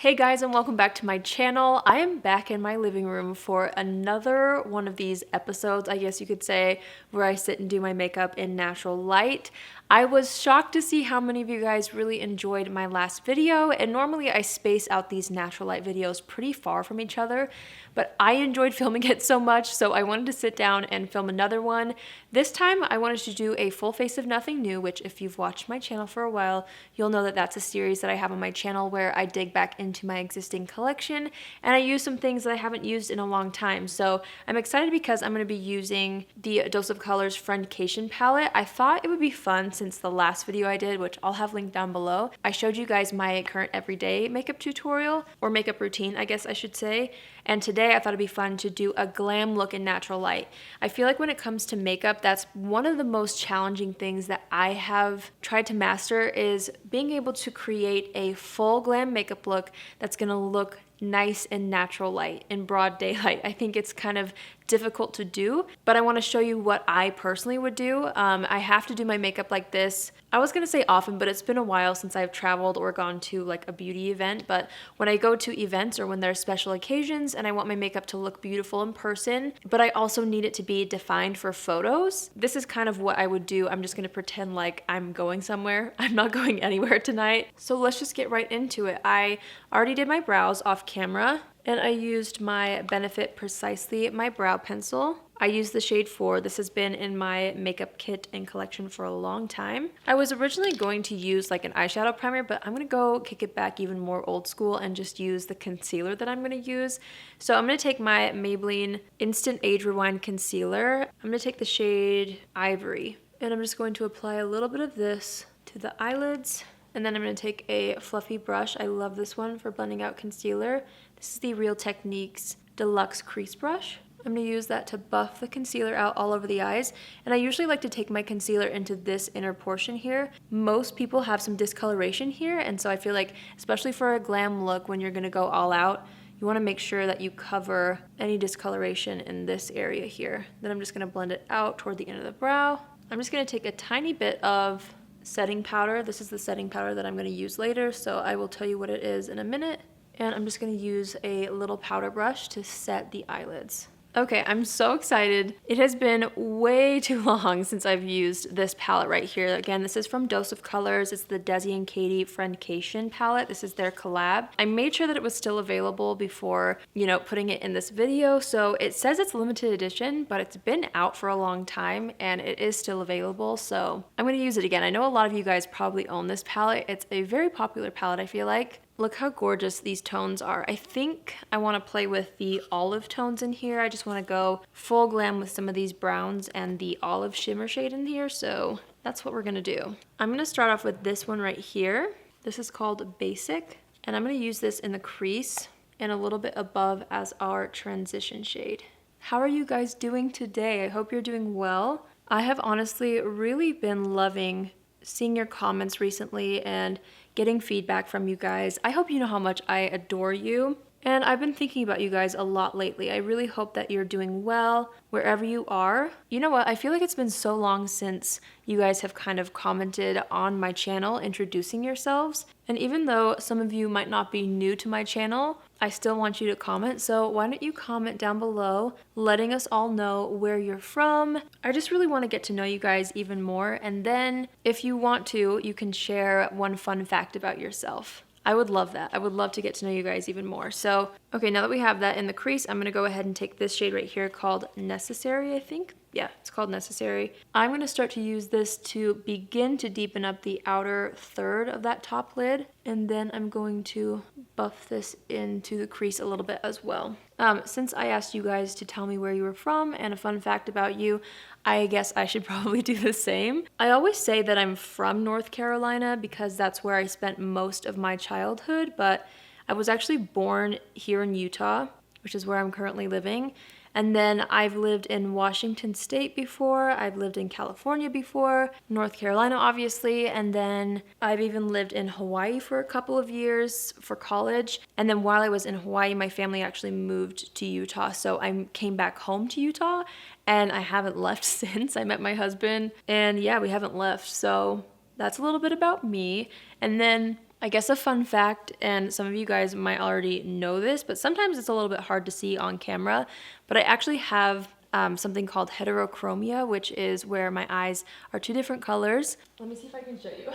Hey guys, and welcome back to my channel. I am back in my living room for another one of these episodes, I guess you could say, where I sit and do my makeup in natural light. I was shocked to see how many of you guys really enjoyed my last video, and normally I space out these natural light videos pretty far from each other, but I enjoyed filming it so much, so I wanted to sit down and film another one. This time I wanted to do a full face of nothing new, which if you've watched my channel for a while, you'll know that that's a series that I have on my channel where I dig back into my existing collection and I use some things that I haven't used in a long time. So I'm excited because I'm going to be using the Dose of Colors Friendcation palette. I thought it would be fun since the last video I did, which I'll have linked down below. I showed you guys my current everyday makeup tutorial, or makeup routine, I guess I should say. And today I thought it'd be fun to do a glam look in natural light. I feel like when it comes to makeup, that's one of the most challenging things that I have tried to master, is being able to create a full glam makeup look that's gonna look nice in natural light, in broad daylight. I think it's kind of difficult to do, but I want to show you what I personally would do. I have to do my makeup like this. I was gonna say often, but it's been a while since I've traveled or gone to like a beauty event. But when I go to events or when there's special occasions and I want my makeup to look beautiful in person, but I also need it to be defined for photos, this is kind of what I would do. I'm just gonna pretend like I'm going somewhere. I'm not going anywhere tonight. So let's just get right into it. I already did my brows off camera, and I used my Benefit Precisely My Brow Pencil. I used the shade 4. This has been in my makeup kit and collection for a long time. I was originally going to use like an eyeshadow primer, but I'm gonna go kick it back even more old school and just use the concealer that I'm gonna use. So I'm gonna take my Maybelline Instant Age Rewind Concealer. I'm gonna take the shade Ivory, and I'm just going to apply a little bit of this to the eyelids. And then I'm going to take a fluffy brush. I love this one for blending out concealer. This is the Real Techniques Deluxe Crease Brush. I'm going to use that to buff the concealer out all over the eyes. And I usually like to take my concealer into this inner portion here. Most people have some discoloration here, and so I feel like, especially for a glam look, when you're going to go all out, you want to make sure that you cover any discoloration in this area here. Then I'm just going to blend it out toward the end of the brow. I'm just going to take a tiny bit of setting powder. This is the setting powder that I'm going to use later, so I will tell you what it is in a minute. And I'm just going to use a little powder brush to set the eyelids. Okay, I'm so excited. It has been way too long since I've used this palette right here. Again, this is from Dose of Colors. It's the Desi and Katie Friendcation palette. This is their collab. I made sure that it was still available before, putting it in this video. So it says it's limited edition, but it's been out for a long time and it is still available. So I'm gonna use it again. I know a lot of you guys probably own this palette. It's a very popular palette, I feel like. Look how gorgeous these tones are. I think I want to play with the olive tones in here. I just want to go full glam with some of these browns and the olive shimmer shade in here, so that's what we're going to do. I'm going to start off with this one right here. This is called Basic, and I'm going to use this in the crease and a little bit above as our transition shade. How are you guys doing today? I hope you're doing well. I have honestly really been loving seeing your comments recently and getting feedback from you guys. I hope you know how much I adore you. And I've been thinking about you guys a lot lately. I really hope that you're doing well wherever you are. You know what? I feel like it's been so long since you guys have kind of commented on my channel, introducing yourselves. And even though some of you might not be new to my channel, I still want you to comment. So why don't you comment down below, letting us all know where you're from. I just really want to get to know you guys even more. And then if you want to, you can share one fun fact about yourself. I would love that. I would love to get to know you guys even more. So, okay, now that we have that in the crease, I'm going to go ahead and take this shade right here called Necessary, I think. Yeah, it's called Necessary. I'm going to start to use this to begin to deepen up the outer third of that top lid. And then I'm going to buff this into the crease a little bit as well. Since I asked you guys to tell me where you were from and a fun fact about you, I guess I should probably do the same. I always say that I'm from North Carolina because that's where I spent most of my childhood, but I was actually born here in Utah, which is where I'm currently living. And then I've lived in Washington State before, I've lived in California before, North Carolina obviously, and then I've even lived in Hawaii for a couple of years for college. And then while I was in Hawaii, my family actually moved to Utah, so I came back home to Utah, and I haven't left since. I met my husband, and yeah, we haven't left, so that's a little bit about me. And then I guess a fun fact, and some of you guys might already know this, but sometimes it's a little bit hard to see on camera, but I actually have something called heterochromia, which is where my eyes are two different colors. Let me see if I can show you.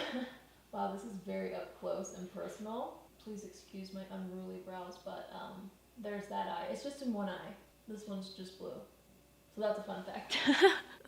Wow, this is very up close and personal. Please excuse my unruly brows, but there's that eye. It's just in one eye. This one's just blue. So that's a fun fact.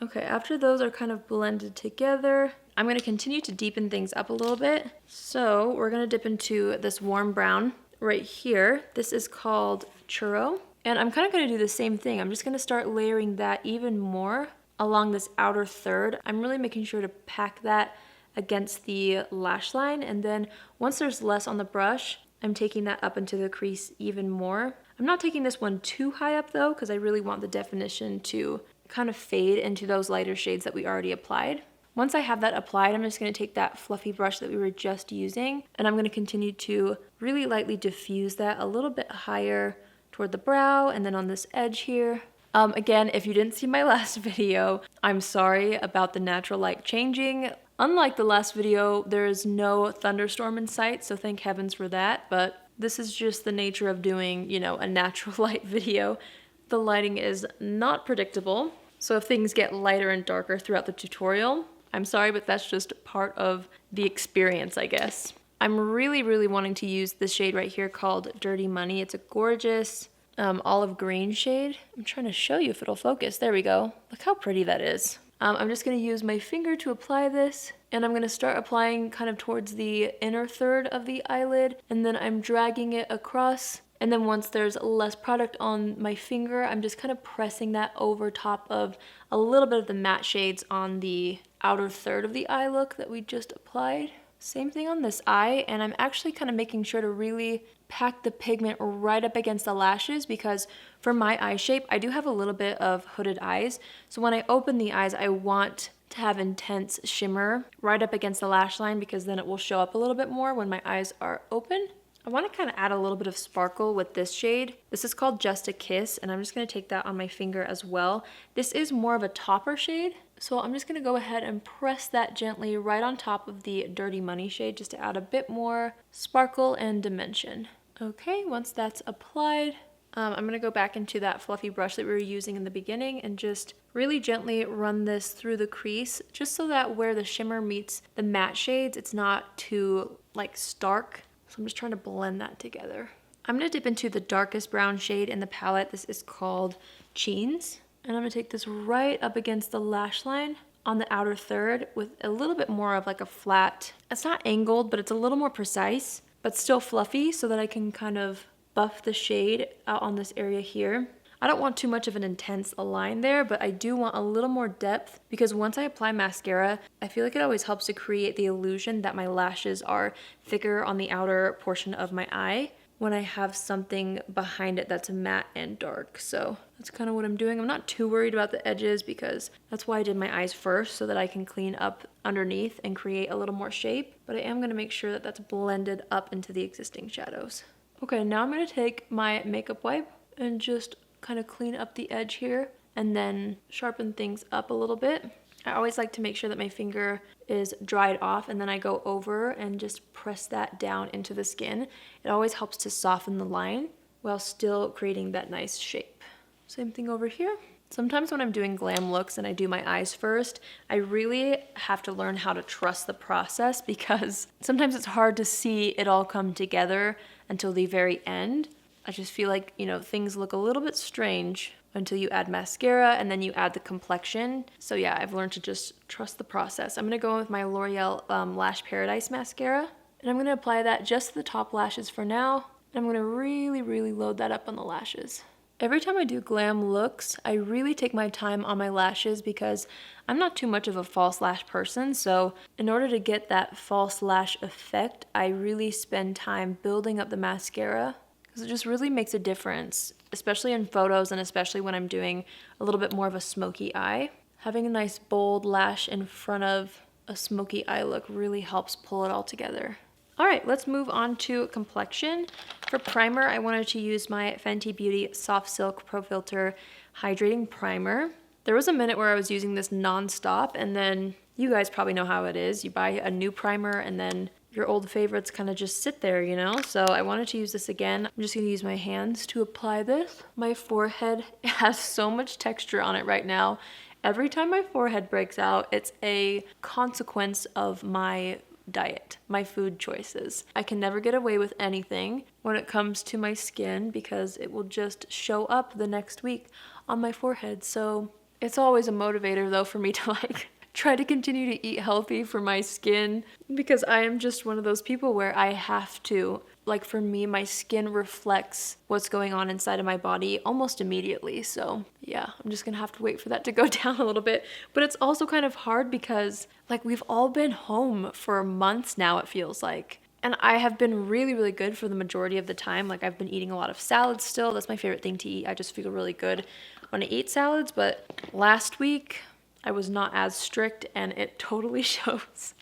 Okay, after those are kind of blended together, I'm going to continue to deepen things up a little bit. So we're going to dip into this warm brown right here. This is called Churro. And I'm kind of going to do the same thing. I'm just going to start layering that even more along this outer third. I'm really making sure to pack that against the lash line. And then once there's less on the brush, I'm taking that up into the crease even more. I'm not taking this one too high up though, because I really want the definition to kind of fade into those lighter shades that we already applied. Once I have that applied, I'm just going to take that fluffy brush that we were just using, and I'm going to continue to really lightly diffuse that a little bit higher toward the brow and then on this edge here. Again, if you didn't see my last video, I'm sorry about the natural light changing. Unlike the last video, there is no thunderstorm in sight, so thank heavens for that, but this is just the nature of doing, you know, a natural light video. The lighting is not predictable, so if things get lighter and darker throughout the tutorial, I'm sorry, but that's just part of the experience, I guess. I'm really wanting to use this shade right here called Dirty Money. It's a gorgeous olive green shade. I'm trying to show you if it'll focus. There we go. Look how pretty that is. I'm just going to use my finger to apply this, and I'm going to start applying kind of towards the inner third of the eyelid, and then I'm dragging it across. And then once there's less product on my finger, I'm just kind of pressing that over top of a little bit of the matte shades on the outer third of the eye look that we just applied. Same thing on this eye, and I'm actually kind of making sure to really pack the pigment right up against the lashes, because for my eye shape, I do have a little bit of hooded eyes. So when I open the eyes, I want to have intense shimmer right up against the lash line, because then it will show up a little bit more when my eyes are open. I want to kind of add a little bit of sparkle with this shade. This is called Just a Kiss, and I'm just going to take that on my finger as well. This is more of a topper shade, so I'm just going to go ahead and press that gently right on top of the Dirty Money shade just to add a bit more sparkle and dimension. Okay, once that's applied, I'm going to go back into that fluffy brush that we were using in the beginning and just really gently run this through the crease, just so that where the shimmer meets the matte shades, it's not too like stark. So I'm just trying to blend that together. I'm going to dip into the darkest brown shade in the palette. This is called Cheens. And I'm going to take this right up against the lash line on the outer third with a little bit more of like a flat, it's not angled, but it's a little more precise, but still fluffy, so that I can kind of buff the shade out on this area here. I don't want too much of an intense line there, but I do want a little more depth, because once I apply mascara, I feel like it always helps to create the illusion that my lashes are thicker on the outer portion of my eye when I have something behind it that's matte and dark. So that's kind of what I'm doing. I'm not too worried about the edges, because that's why I did my eyes first, so that I can clean up underneath and create a little more shape. But I am going to make sure that that's blended up into the existing shadows. Okay, now I'm going to take my makeup wipe and just kind of clean up the edge here and then sharpen things up a little bit. I always like to make sure that my finger is dried off, and then I go over and just press that down into the skin. It always helps to soften the line while still creating that nice shape. Same thing over here. Sometimes when I'm doing glam looks and I do my eyes first, I really have to learn how to trust the process, because sometimes it's hard to see it all come together until the very end. I just feel like, you know, things look a little bit strange until you add mascara and then you add the complexion. So yeah, I've learned to just trust the process. I'm going to go in with my L'Oreal Lash Paradise mascara, and I'm going to apply that just to the top lashes for now. And I'm going to really load that up on the lashes. Every time I do glam looks, I really take my time on my lashes, because I'm not too much of a false lash person. So in order to get that false lash effect, I really spend time building up the mascara, because it just really makes a difference, especially in photos and especially when I'm doing a little bit more of a smoky eye. Having a nice bold lash in front of a smoky eye look really helps pull it all together. All right, let's move on to complexion. For primer, I wanted to use my Fenty Beauty Soft Silk Pro Filter Hydrating Primer. There was a minute where I was using this non-stop, and then you guys probably know how it is. You buy a new primer and then your old favorites kind of just sit there, you know? So I wanted to use this again. I'm just gonna use my hands to apply this. My forehead has so much texture on it right now. Every time my forehead breaks out, it's a consequence of my diet, my food choices. I can never get away with anything when it comes to my skin because it will just show up the next week on my forehead. So it's always a motivator though for me to like try to continue to eat healthy for my skin because I am just one of those people where I have to. Like for me, my skin reflects what's going on inside of my body almost immediately. So yeah, I'm just gonna have to wait for that to go down a little bit. But it's also kind of hard because like we've all been home for months now, it feels like. And I have been really, really good for the majority of the time. Like I've been eating a lot of salads still. That's my favorite thing to eat. I just feel really good when I eat salads. But last week I was not as strict and it totally shows.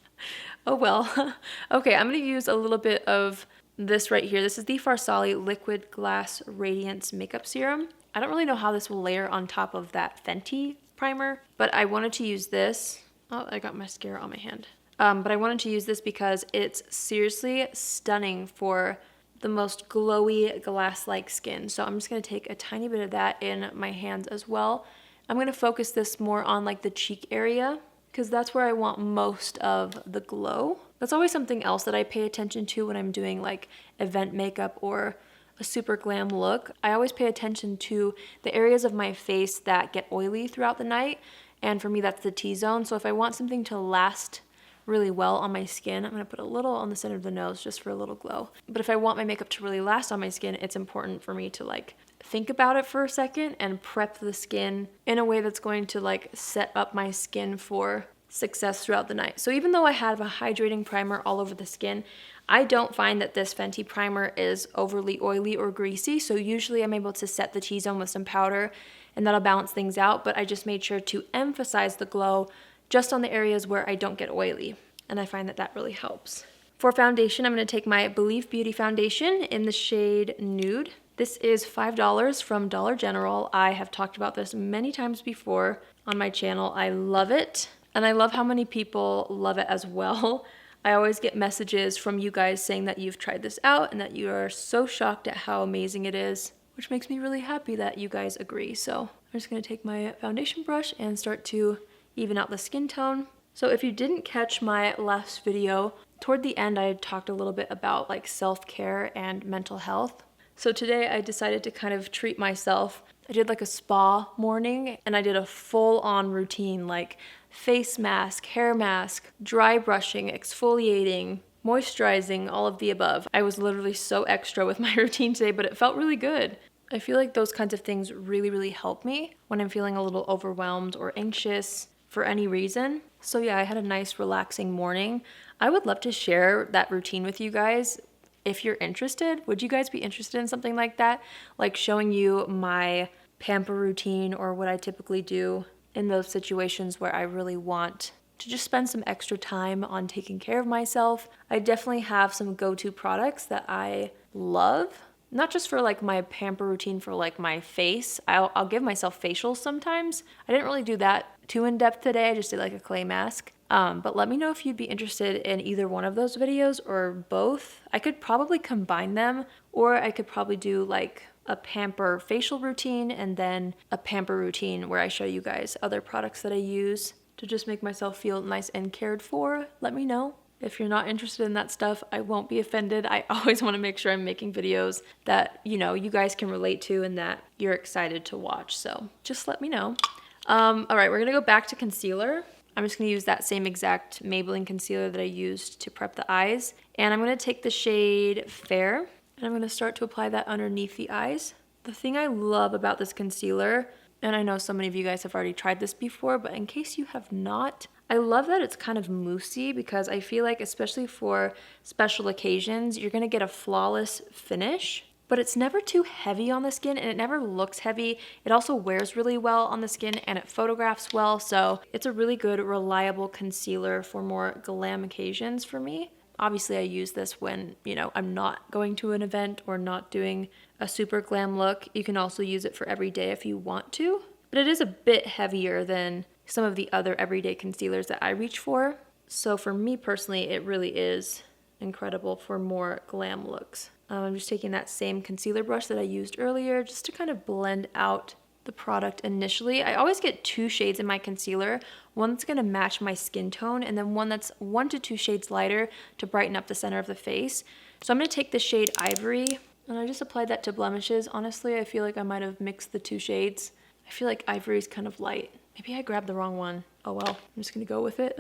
Oh well. Okay, I'm gonna use a little bit of this right here. This is the Farsali Liquid Glass Radiance Makeup Serum. I don't really know how this will layer on top of that Fenty primer, but I wanted to use this. Oh, I got mascara on my hand. But I wanted to use this because it's seriously stunning for the most glowy glass-like skin. So I'm just gonna take a tiny bit of that in my hands as well. I'm gonna focus this more on like the cheek area because that's where I want most of the glow. That's always something else that I pay attention to when I'm doing like event makeup or a super glam look. I always pay attention to the areas of my face that get oily throughout the night. And for me, that's the T-zone. So if I want something to last really well on my skin, I'm gonna put a little on the center of the nose just for a little glow. But if I want my makeup to really last on my skin, it's important for me to like think about it for a second and prep the skin in a way that's going to like set up my skin for success throughout the night. So even though I have a hydrating primer all over the skin, I don't find that this Fenty primer is overly oily or greasy. So usually I'm able to set the T-zone with some powder and that'll balance things out. But I just made sure to emphasize the glow just on the areas where I don't get oily. And I find that that really helps. For foundation, I'm going to take my Believe Beauty foundation in the shade Nude. This is $5 from Dollar General. I have talked about this many times before on my channel. I love it. And I love how many people love it as well. I always get messages from you guys saying that you've tried this out and that you are so shocked at how amazing it is, which makes me really happy that you guys agree. So I'm just gonna take my foundation brush and start to even out the skin tone. So if you didn't catch my last video, toward the end I talked a little bit about like self-care and mental health. So today I decided to kind of treat myself. I did like a spa morning and I did a full-on routine like face mask, hair mask, dry brushing, exfoliating, moisturizing, all of the above. I was literally so extra with my routine today, but it felt really good. I feel like those kinds of things really, really help me when I'm feeling a little overwhelmed or anxious for any reason. So yeah, I had a nice relaxing morning. I would love to share that routine with you guys. If you're interested, would you guys be interested in something like that? Like showing you my pamper routine or what I typically do in those situations where I really want to just spend some extra time on taking care of myself. I definitely have some go-to products that I love, not just for like my pamper routine for like my face. I'll give myself facials sometimes. I didn't really do that too in depth today. I just did like a clay mask. But let me know if you'd be interested in either one of those videos or both. I could probably combine them, or I could probably do like a pamper facial routine and then a pamper routine where I show you guys other products that I use to just make myself feel nice and cared for. Let me know. If you're not interested in that stuff, I won't be offended. I always want to make sure I'm making videos that, you know, you guys can relate to and that you're excited to watch. So just let me know. All right, we're going to go back to concealer. I'm just going to use that same exact Maybelline concealer that I used to prep the eyes. And I'm going to take the shade Fair, and I'm going to start to apply that underneath the eyes. The thing I love about this concealer, and I know so many of you guys have already tried this before, but in case you have not, I love that it's kind of moussey because I feel like especially for special occasions, you're going to get a flawless finish. But it's never too heavy on the skin and it never looks heavy. It also wears really well on the skin and it photographs well. So it's a really good, reliable concealer for more glam occasions for me. Obviously I use this when, you know, I'm not going to an event or not doing a super glam look. You can also use it for every day if you want to. But it is a bit heavier than some of the other everyday concealers that I reach for. So for me personally, it really is incredible for more glam looks. I'm just taking that same concealer brush that I used earlier just to kind of blend out the product initially. I always get 2 shades in my concealer, one that's going to match my skin tone and then one that's 1 to 2 shades lighter to brighten up the center of the face. So I'm going to take the shade Ivory and I just applied that to blemishes. Honestly, I feel like I might have mixed the 2 shades. I feel like Ivory is kind of light. Maybe I grabbed the wrong one. Oh well, I'm just going to go with it.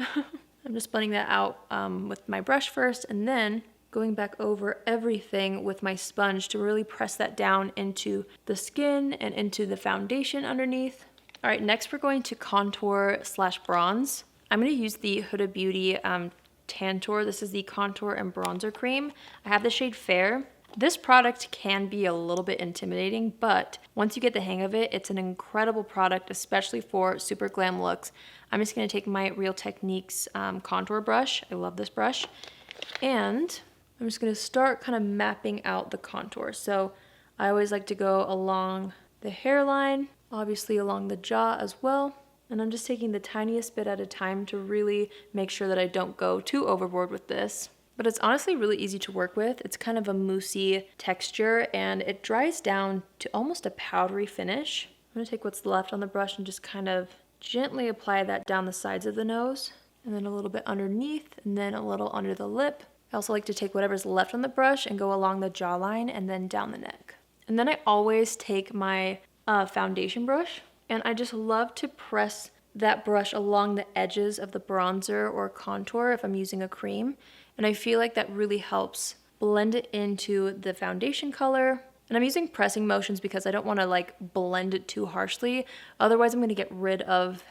I'm just blending that out with my brush first and then going back over everything with my sponge to really press that down into the skin and into the foundation underneath. All right, next we're going to contour / bronze. I'm going to use the Huda Beauty Tantour. This is the contour and bronzer cream. I have the shade Fair. This product can be a little bit intimidating, but once you get the hang of it, it's an incredible product, especially for super glam looks. I'm just going to take my Real Techniques contour brush. I love this brush. And I'm just going to start kind of mapping out the contour. So I always like to go along the hairline, obviously along the jaw as well. And I'm just taking the tiniest bit at a time to really make sure that I don't go too overboard with this. But it's honestly really easy to work with. It's kind of a moussey texture and it dries down to almost a powdery finish. I'm going to take what's left on the brush and just kind of gently apply that down the sides of the nose and then a little bit underneath and then a little under the lip. I also like to take whatever's left on the brush and go along the jawline and then down the neck. And then I always take my foundation brush and I just love to press that brush along the edges of the bronzer or contour if I'm using a cream. And I feel like that really helps blend it into the foundation color. And I'm using pressing motions because I don't want to like blend it too harshly. Otherwise I'm going to get rid of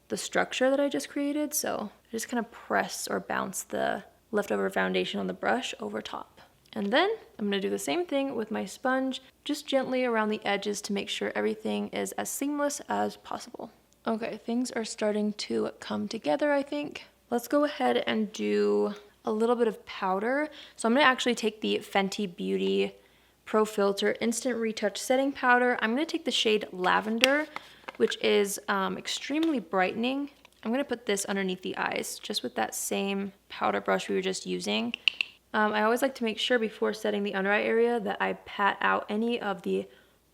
the structure that I just created. So I just kind of press or bounce the leftover foundation on the brush over top. And then I'm going to do the same thing with my sponge, just gently around the edges to make sure everything is as seamless as possible. Okay, things are starting to come together, I think. Let's go ahead and do a little bit of powder. So I'm going to actually take the Fenty Beauty Pro Filter Instant Retouch Setting Powder. I'm going to take the shade Lavender, which is extremely brightening. I'm going to put this underneath the eyes, just with that same powder brush we were just using. I always like to make sure before setting the under eye area that I pat out any of the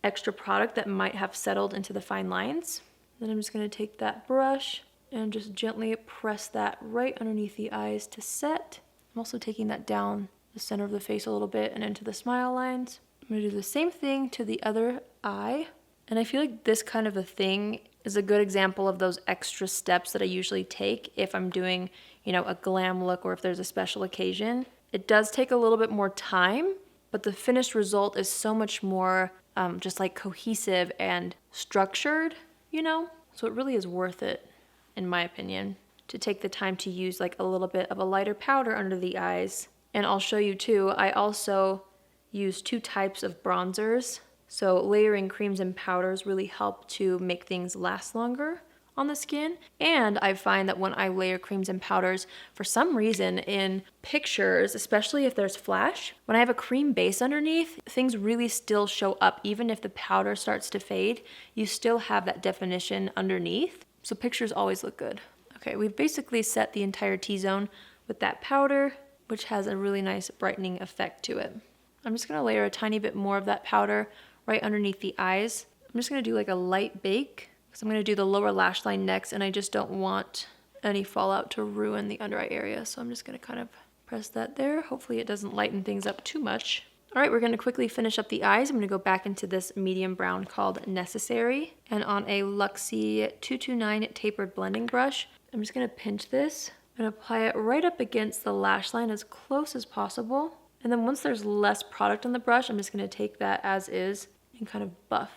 extra product that might have settled into the fine lines. Then I'm just going to take that brush and just gently press that right underneath the eyes to set. I'm also taking that down the center of the face a little bit and into the smile lines. I'm going to do the same thing to the other eye. And I feel like this kind of a thing is a good example of those extra steps that I usually take if I'm doing, you know, a glam look or if there's a special occasion. It does take a little bit more time, but the finished result is so much more just like cohesive and structured, you know? So it really is worth it, in my opinion, to take the time to use like a little bit of a lighter powder under the eyes. And I'll show you too, I also use 2 types of bronzers. So layering creams and powders really help to make things last longer on the skin. And I find that when I layer creams and powders, for some reason in pictures, especially if there's flash, when I have a cream base underneath, things really still show up. Even if the powder starts to fade, you still have that definition underneath. So pictures always look good. Okay, we've basically set the entire T-zone with that powder, which has a really nice brightening effect to it. I'm just gonna layer a tiny bit more of that powder right underneath the eyes. I'm just gonna do like a light bake because I'm gonna do the lower lash line next and I just don't want any fallout to ruin the under eye area. So I'm just gonna kind of press that there. Hopefully it doesn't lighten things up too much. All right, we're gonna quickly finish up the eyes. I'm gonna go back into this medium brown called Necessary. And on a Luxie 229 tapered blending brush, I'm just gonna pinch this and apply it right up against the lash line as close as possible. And then once there's less product on the brush, I'm just gonna take that as is and kind of buff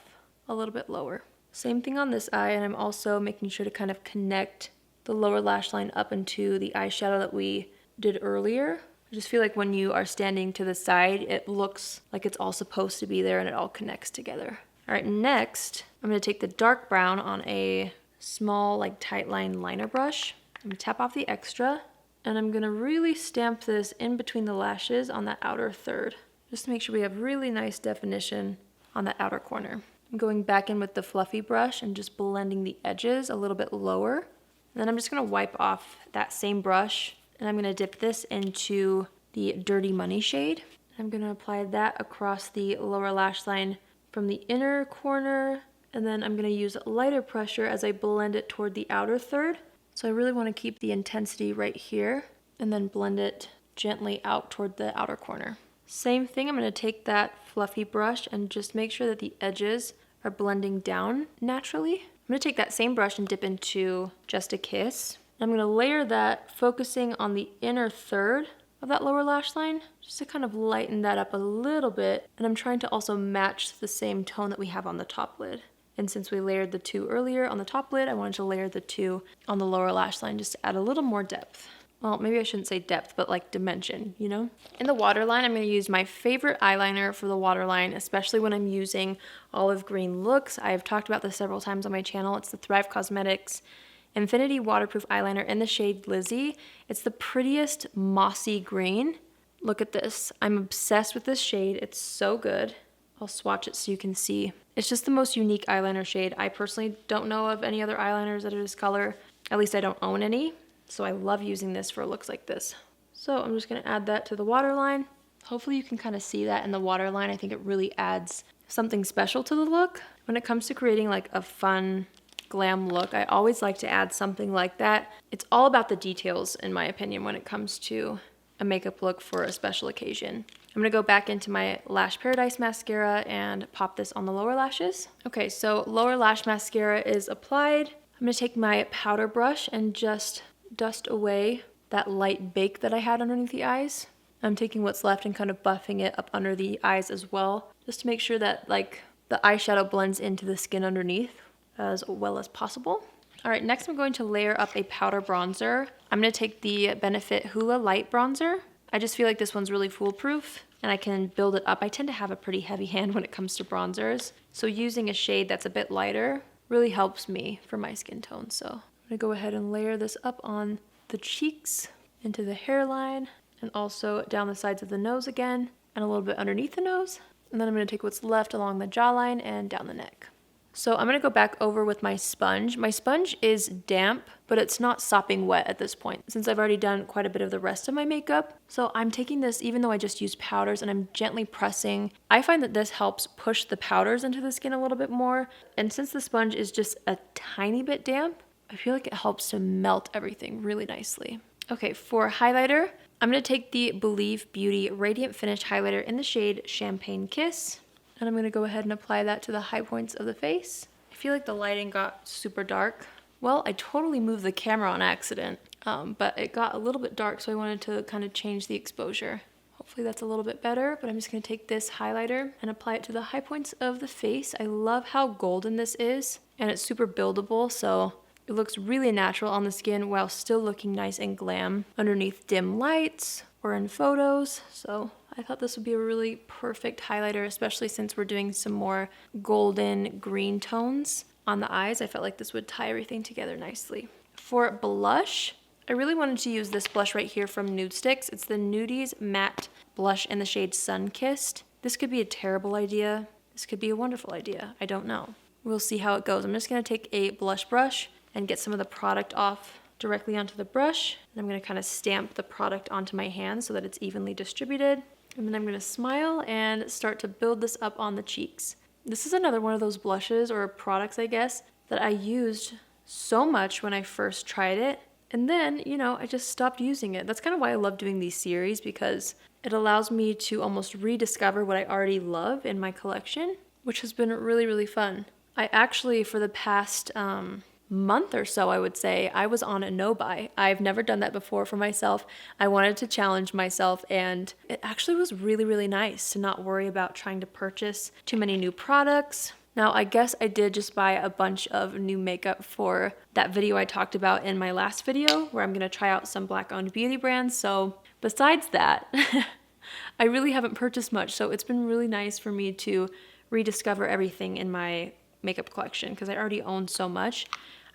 a little bit lower. Same thing on this eye, and I'm also making sure to kind of connect the lower lash line up into the eyeshadow that we did earlier. I just feel like when you are standing to the side, it looks like it's all supposed to be there and it all connects together. All right, next, I'm gonna take the dark brown on a small like tight line liner brush. I'm gonna tap off the extra and I'm gonna really stamp this in between the lashes on that outer third, just to make sure we have really nice definition on that outer corner. I'm going back in with the fluffy brush and just blending the edges a little bit lower. And then I'm just gonna wipe off that same brush and I'm gonna dip this into the Dirty Money shade. I'm going to apply that across the lower lash line from the inner corner, and then I'm going to use lighter pressure as I blend it toward the outer third. So I really want to keep the intensity right here and then blend it gently out toward the outer corner. Same thing, I'm going to take that fluffy brush and just make sure that the edges are blending down naturally. I'm going to take that same brush and dip into Just a Kiss. I'm going to layer that, focusing on the inner third of that lower lash line, just to kind of lighten that up a little bit. And I'm trying to also match the same tone that we have on the top lid. And since we layered the two earlier on the top lid, I wanted to layer the two on the lower lash line just to add a little more depth. Well, maybe I shouldn't say depth, but like dimension, you know? In the waterline, I'm going to use my favorite eyeliner for the waterline, especially when I'm using olive green looks. I have talked about this several times on my channel. It's the Thrive Cosmetics Infinity Waterproof Eyeliner in the shade Lizzie. It's the prettiest mossy green. Look at this. I'm obsessed with this shade. It's so good. I'll swatch it so you can see. It's just the most unique eyeliner shade. I personally don't know of any other eyeliners that are this color. At least I don't own any. So I love using this for looks like this. So I'm just going to add that to the waterline. Hopefully you can kind of see that in the waterline. I think it really adds something special to the look. When it comes to creating like a fun glam look, I always like to add something like that. It's all about the details, in my opinion, when it comes to a makeup look for a special occasion. I'm going to go back into my Lash Paradise mascara and pop this on the lower lashes. Okay, so lower lash mascara is applied. I'm going to take my powder brush and just dust away that light bake that I had underneath the eyes. I'm taking what's left and kind of buffing it up under the eyes as well, just to make sure that like the eyeshadow blends into the skin underneath as well as possible. All right, next I'm going to layer up a powder bronzer. I'm going to take the Benefit Hoola Light Bronzer. I just feel like this one's really foolproof and I can build it up. I tend to have a pretty heavy hand when it comes to bronzers, so using a shade that's a bit lighter really helps me for my skin tone. So I'm going to go ahead and layer this up on the cheeks, into the hairline, and also down the sides of the nose again, and a little bit underneath the nose. And then I'm going to take what's left along the jawline and down the neck. So I'm going to go back over with my sponge. My sponge is damp, but it's not sopping wet at this point, since I've already done quite a bit of the rest of my makeup. So I'm taking this, even though I just used powders, and I'm gently pressing. I find that this helps push the powders into the skin a little bit more. And since the sponge is just a tiny bit damp, I feel like it helps to melt everything really nicely. Okay, for highlighter, I'm going to take the Believe Beauty Radiant Finish Highlighter in the shade Champagne Kiss. And I'm going to go ahead and apply that to the high points of the face. I feel like the lighting got super dark. Well, I totally moved the camera on accident, but it got a little bit dark, so I wanted to kind of change the exposure. Hopefully that's a little bit better, but I'm just going to take this highlighter and apply it to the high points of the face. I love how golden this is, and it's super buildable, so it looks really natural on the skin while still looking nice and glam underneath dim lights or in photos. So I thought this would be a really perfect highlighter, especially since we're doing some more golden green tones on the eyes. I felt like this would tie everything together nicely. For blush, I really wanted to use this blush right here from Nude Sticks. It's the Nudies Matte Blush in the shade Sun-Kissed. This could be a terrible idea. This could be a wonderful idea. I don't know. We'll see how it goes. I'm just going to take a blush brush and get some of the product off directly onto the brush. And I'm going to kind of stamp the product onto my hand so that it's evenly distributed. And then I'm going to smile and start to build this up on the cheeks. This is another one of those blushes or products, I guess, that I used so much when I first tried it. And then, you know, I just stopped using it. That's kind of why I love doing these series, because it allows me to almost rediscover what I already love in my collection, which has been really, really fun. I actually, for the past month or so, I would say, I was on a no-buy. I've never done that before for myself. I wanted to challenge myself, and it actually was really, really nice to not worry about trying to purchase too many new products. Now, I guess I did just buy a bunch of new makeup for that video I talked about in my last video, where I'm going to try out some Black-owned beauty brands. So besides that, I really haven't purchased much. So it's been really nice for me to rediscover everything in my makeup collection, because I already own so much.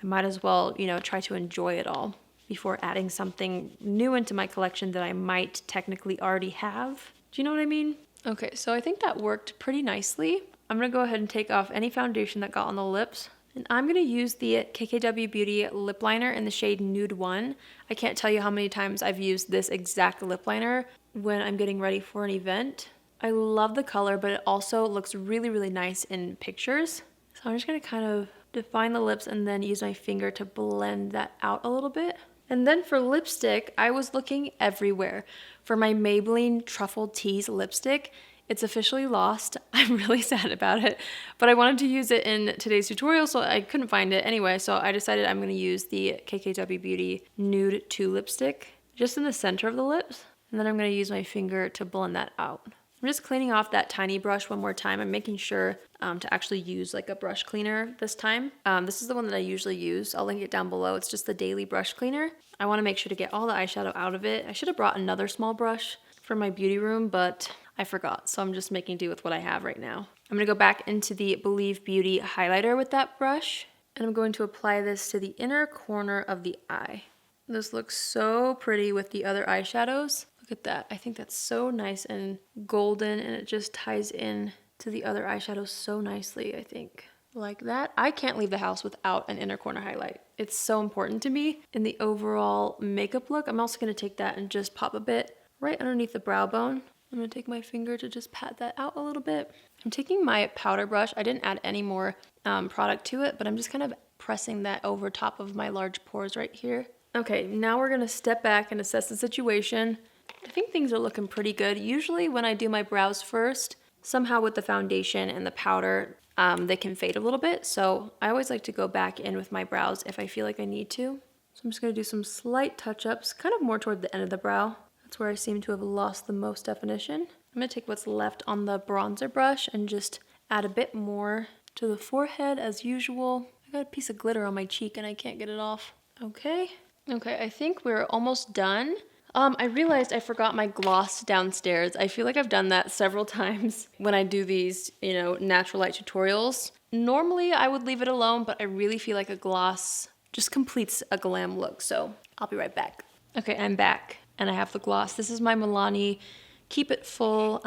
I might as well, you know, try to enjoy it all before adding something new into my collection that I might technically already have. Do you know what I mean? Okay, so I think that worked pretty nicely. I'm going to go ahead and take off any foundation that got on the lips. And I'm going to use the KKW Beauty lip liner in the shade Nude 1. I can't tell you how many times I've used this exact lip liner when I'm getting ready for an event. I love the color, but it also looks really, really nice in pictures. So I'm just gonna kind of define the lips and then use my finger to blend that out a little bit. And then for lipstick, I was looking everywhere for my Maybelline Truffle Tease lipstick. It's officially lost. I'm really sad about it, but I wanted to use it in today's tutorial, so I couldn't find it anyway, so I decided I'm gonna use the KKW Beauty Nude 2 lipstick just in the center of the lips, and then I'm gonna use my finger to blend that out. I'm just cleaning off that tiny brush one more time. I'm making sure to actually use like a brush cleaner this time. This is the one that I usually use. I'll link it down below. It's just the daily brush cleaner. I wanna make sure to get all the eyeshadow out of it. I should have brought another small brush for my beauty room, but I forgot, so I'm just making do with what I have right now. I'm gonna go back into the Believe Beauty highlighter with that brush, and I'm going to apply this to the inner corner of the eye. This looks so pretty with the other eyeshadows. Look at that. I think that's so nice and golden, and it just ties in to the other eyeshadows so nicely, I think. Like that. I can't leave the house without an inner corner highlight. It's so important to me in the overall makeup look. I'm also gonna take that and just pop a bit right underneath the brow bone. I'm gonna take my finger to just pat that out a little bit. I'm taking my powder brush. I didn't add any more product to it, but I'm just kind of pressing that over top of my large pores right here. Okay, now we're gonna step back and assess the situation. I think things are looking pretty good. Usually when I do my brows first, somehow with the foundation and the powder, they can fade a little bit. So I always like to go back in with my brows if I feel like I need to. So I'm just gonna do some slight touch-ups, kind of more toward the end of the brow. That's where I seem to have lost the most definition. I'm gonna take what's left on the bronzer brush and just add a bit more to the forehead as usual. I got a piece of glitter on my cheek and I can't get it off. Okay, I think we're almost done. I realized I forgot my gloss downstairs. I feel like I've done that several times when I do these, natural light tutorials. Normally I would leave it alone, but I really feel like a gloss just completes a glam look, so I'll be right back. Okay, I'm back. And I have the gloss. This is my Milani Keep It Full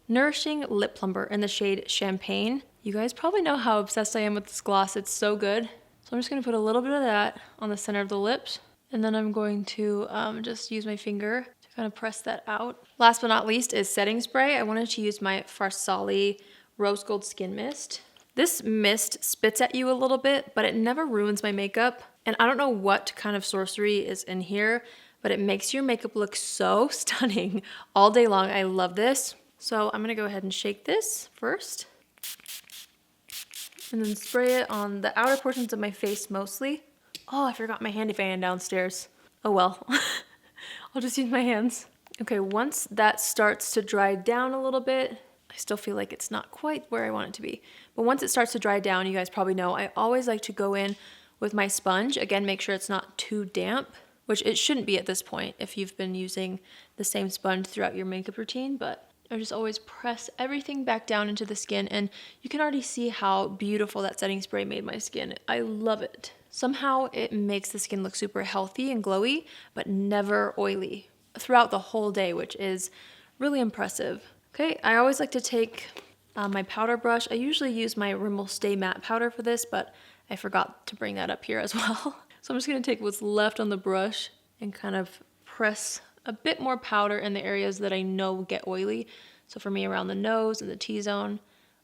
Nourishing Lip Plumper in the shade Champagne. You guys probably know how obsessed I am with this gloss. It's so good. So I'm just gonna put a little bit of that on the center of the lips. And then I'm going to just use my finger to kind of press that out. Last but not least is setting spray. I wanted to use my Farsali Rose Gold Skin Mist. This mist spits at you a little bit, but it never ruins my makeup. And I don't know what kind of sorcery is in here, but it makes your makeup look so stunning all day long. I love this. So I'm gonna go ahead and shake this first. And then spray it on the outer portions of my face mostly. Oh, I forgot my handy fan downstairs. Oh well, I'll just use my hands. Okay, once that starts to dry down a little bit, I still feel like it's not quite where I want it to be. But once it starts to dry down, you guys probably know, I always like to go in with my sponge. Again, make sure it's not too damp, which it shouldn't be at this point if you've been using the same sponge throughout your makeup routine, but I just always press everything back down into the skin, and you can already see how beautiful that setting spray made my skin. I love it. Somehow it makes the skin look super healthy and glowy, but never oily throughout the whole day, which is really impressive. Okay, I always like to take my powder brush. I usually use my Rimmel Stay Matte powder for this, but I forgot to bring that up here as well. So I'm just gonna take what's left on the brush and kind of press a bit more powder in the areas that I know get oily. So for me, around the nose and the T-zone,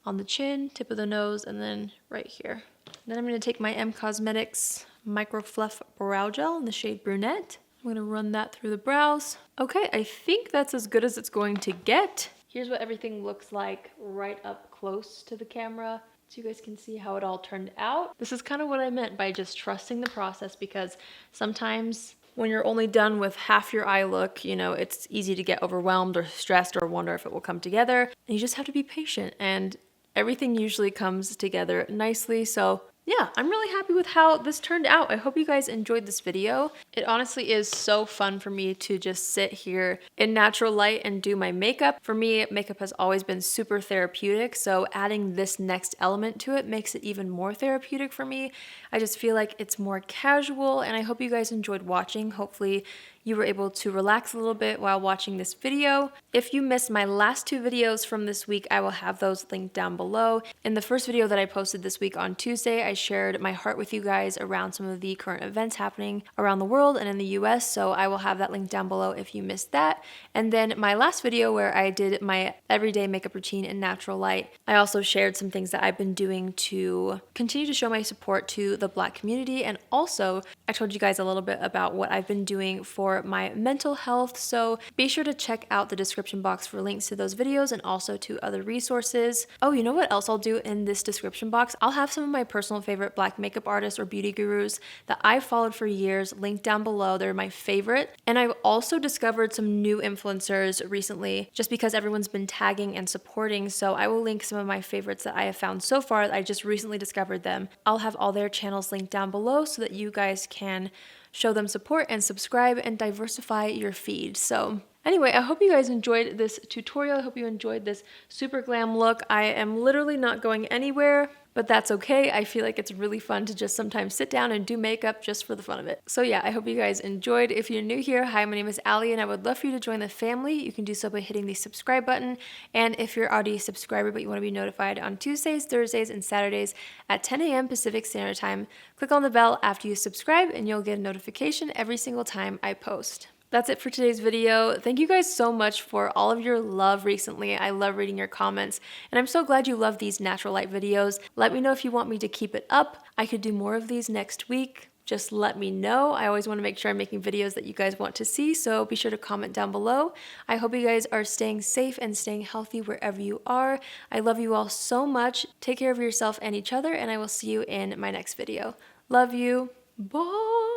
on the chin, tip of the nose, and then right here. Then I'm gonna take my M Cosmetics Micro Fluff Brow Gel in the shade Brunette. I'm gonna run that through the brows. Okay, I think that's as good as it's going to get. Here's what everything looks like right up close to the camera, so you guys can see how it all turned out. This is kind of what I meant by just trusting the process, because sometimes when you're only done with half your eye look, it's easy to get overwhelmed or stressed or wonder if it will come together. And you just have to be patient, and everything usually comes together nicely. So yeah, I'm really happy with how this turned out. I hope you guys enjoyed this video. It honestly is so fun for me to just sit here in natural light and do my makeup. For me, makeup has always been super therapeutic, so adding this next element to it makes it even more therapeutic for me. I just feel like it's more casual, and I hope you guys enjoyed watching. Hopefully you were able to relax a little bit while watching this video. If you missed my last 2 videos from this week, I will have those linked down below. In the first video that I posted this week on Tuesday, I shared my heart with you guys around some of the current events happening around the world and in the US, so I will have that linked down below if you missed that. And then my last video where I did my everyday makeup routine in natural light, I also shared some things that I've been doing to continue to show my support to the Black community, and also I told you guys a little bit about what I've been doing for my mental health, so be sure to check out the description box for links to those videos and also to other resources. Oh, you know what else I'll do in this description box? I'll have some of my personal favorite Black makeup artists or beauty gurus that I've followed for years linked down below. They're my favorite. And I've also discovered some new influencers recently just because everyone's been tagging and supporting, so I will link some of my favorites that I have found so far. I just recently discovered them. I'll have all their channels linked down below so that you guys can show them support and subscribe and diversify your feed. So anyway, I hope you guys enjoyed this tutorial. I hope you enjoyed this super glam look. I am literally not going anywhere, but that's okay. I feel like it's really fun to just sometimes sit down and do makeup just for the fun of it. So yeah, I hope you guys enjoyed. If you're new here, hi, my name is Allie, and I would love for you to join the family. You can do so by hitting the subscribe button. And if you're already a subscriber but you want to be notified on Tuesdays, Thursdays, and Saturdays at 10 a.m. Pacific Standard Time, click on the bell after you subscribe and you'll get a notification every single time I post. That's it for today's video. Thank you guys so much for all of your love recently. I love reading your comments, and I'm so glad you love these natural light videos. Let me know if you want me to keep it up. I could do more of these next week. Just let me know. I always want to make sure I'm making videos that you guys want to see, so be sure to comment down below. I hope you guys are staying safe and staying healthy wherever you are. I love you all so much. Take care of yourself and each other, and I will see you in my next video. Love you. Bye.